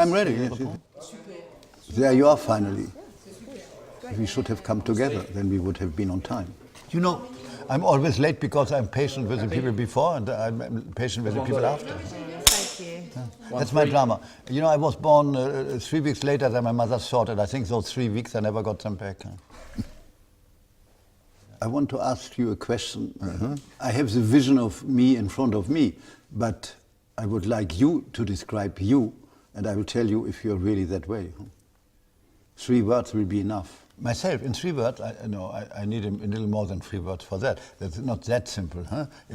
I'm ready. Yes, yes. There you are finally. We should have come together, then we would have been on time. You know, I'm always late because I'm patient with the people before and I'm patient with the people after. Thank you. That's my drama. You know, I was born 3 weeks later than my mother thought, and I think those 3 weeks I never got them back. I want to ask you a question. I have the vision of me in front of me, but I would like you to describe you, and I will tell you if you're really that way. 3 words will be enough. Myself, in 3 words, I need a little more than 3 words for that. That's not that simple.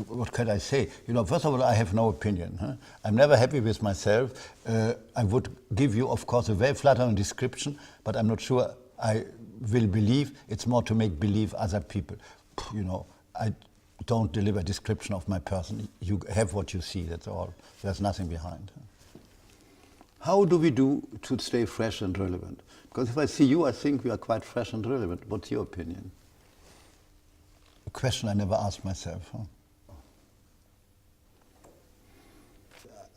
What can I say? You know, first of all, I have no opinion. I'm never happy with myself. I would give you, of course, a very flattering description, but I'm not sure I will believe. It's more to make believe other people. You know, I don't deliver a description of my person. You have what you see, that's all. There's nothing behind. How do we do to stay fresh and relevant? Because if I see you, I think we are quite fresh and relevant. What's your opinion? A question I never asked myself.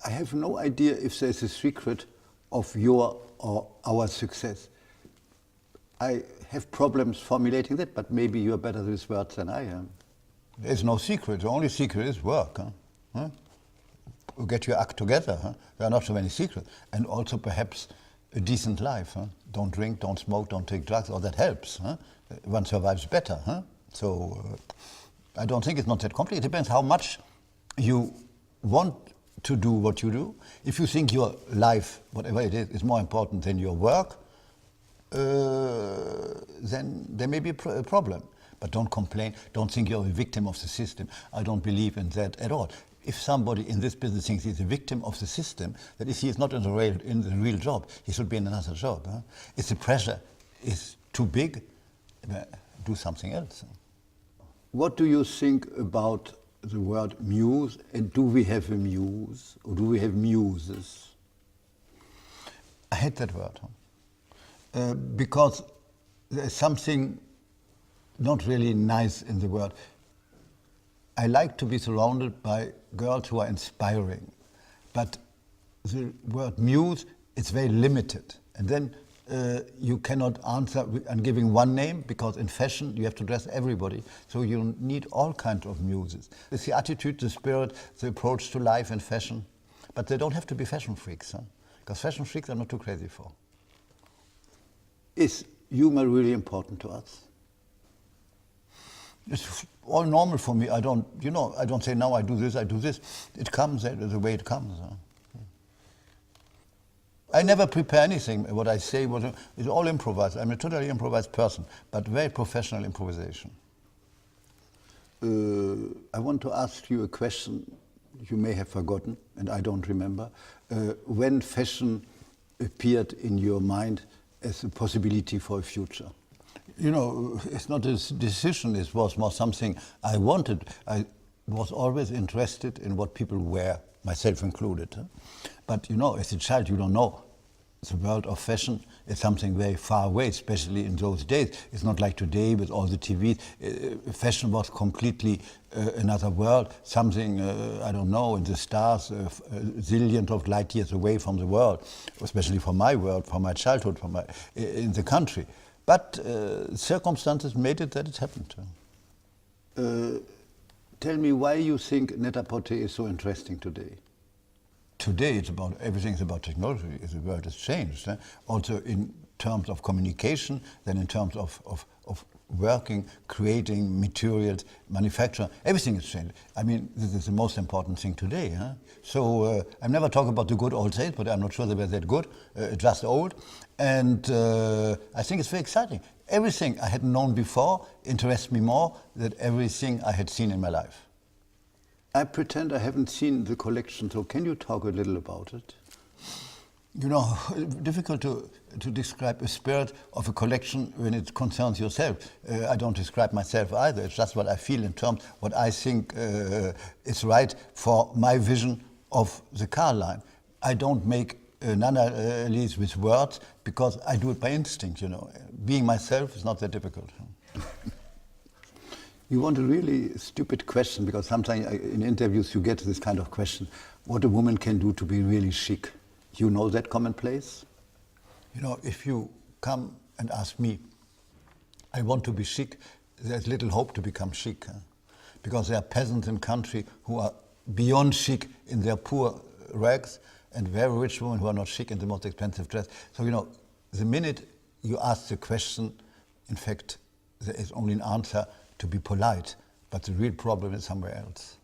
I have no idea if there's a secret of your or our success. I have problems formulating that, but maybe you're better with words than I am. There's no secret. The only secret is work. Get your act together. There are not so many secrets. And also perhaps a decent life. Don't drink, don't smoke, don't take drugs. All that helps. One survives better. So I don't think it's not that complicated. It depends how much you want to do what you do. If you think your life, whatever it is more important than your work, then there may be a problem. But don't complain. Don't think you're a victim of the system. I don't believe in that at all. If somebody in this business thinks he's a victim of the system, that if he is not in the real job, he should be in another job. If the pressure is too big, do something else. What do you think about the word muse? And do we have a muse? Or do we have muses? I hate that word. Because there's something not really nice in the word. I like to be surrounded by girls who are inspiring, but the word muse is very limited. And then you cannot answer and giving one name, because in fashion you have to dress everybody. So you need all kinds of muses. It's the attitude, the spirit, the approach to life and fashion. But they don't have to be fashion freaks, because fashion freaks I'm not too crazy for. Is humor really important to us? It's all normal for me. I don't say now I do this, I do this. It comes the way it comes. I never prepare anything. What I say is all improvised. I'm a totally improvised person, but very professional improvisation. I want to ask you a question you may have forgotten, and I don't remember. When fashion appeared in your mind as a possibility for a future? You know, it's not a decision, it was more something I wanted. I was always interested in what people wear, myself included. But you know, as a child, you don't know. The world of fashion is something very far away, especially in those days. It's not like today with all the TVs. Fashion was completely another world, something, I don't know, in the stars, zillions of light years away from the world, especially from my world, from my childhood, in the country. But circumstances made it that it happened. Tell me why you think net-a-porter is so interesting today. Today everything's about technology. The world has changed. Also in terms of communication, then in terms of working, creating materials, manufacture, everything has changed. I mean, this is the most important thing today. So I never talk about the good old days, but I'm not sure they were that good, just old. And I think it's very exciting. Everything I had known before interests me more than everything I had seen in my life. I pretend I haven't seen the collection, so can you talk a little about it? You know, difficult to describe a spirit of a collection when it concerns yourself. I don't describe myself either. It's just what I feel in terms of what I think is right for my vision of the Karl line. I don't make an analysis with words because I do it by instinct, you know. Being myself is not that difficult. You want a really stupid question, because sometimes in interviews you get this kind of question, what a woman can do to be really chic. You know that commonplace? You know, if you come and ask me, I want to be chic, there's little hope to become chic. Because there are peasants in country who are beyond chic in their poor rags, and very rich women who are not chic in the most expensive dress. So, you know, the minute you ask the question, in fact, there is only an answer to be polite, but the real problem is somewhere else.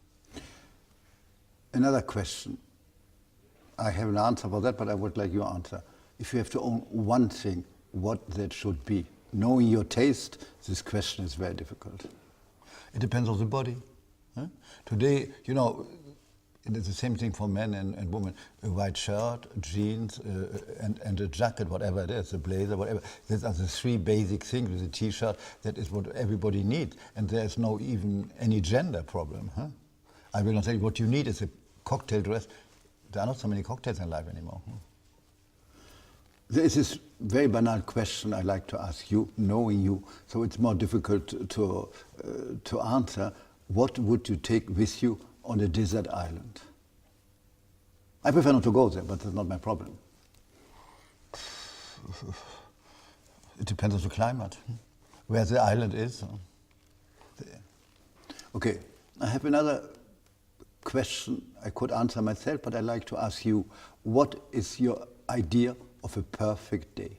Another question. I have an answer for that, but I would like your answer. If you have to own one thing, what that should be? Knowing your taste, this question is very difficult. It depends on the body. Huh? Today, you know, it's the same thing for men and women. A white shirt, jeans, and a jacket, whatever it is, a blazer, whatever. These are the three basic things with a t-shirt. That is what everybody needs. And there's no even any gender problem. Huh? I will not say what you need is a cocktail dress. There are not so many cocktails in life anymore. Huh? There is this very banal question I like to ask you, knowing you, so it's more difficult to answer. What would you take with you on a desert island? I prefer not to go there, but that's not my problem. It depends on the climate, where the island is. Okay, I have another question I could answer myself, but I'd like to ask you, what is your idea of a perfect day?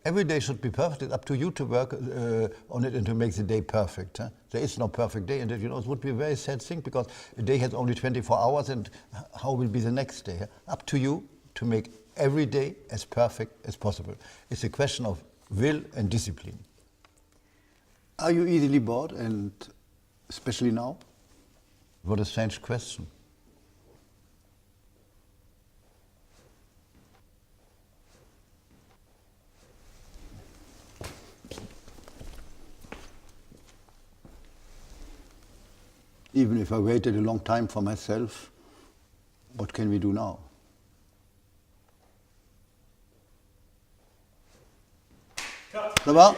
Every day should be perfect. It's up to you to work on it and to make the day perfect. Huh? There is no perfect day, and you know, it would be a very sad thing because a day has only 24 hours, and how will be the next day? Huh? Up to you to make every day as perfect as possible. It's a question of will and discipline. Are you easily bored, and especially now? What a strange question. Even if I waited a long time for myself, what can we do now? Ça va?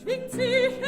Schwingt sich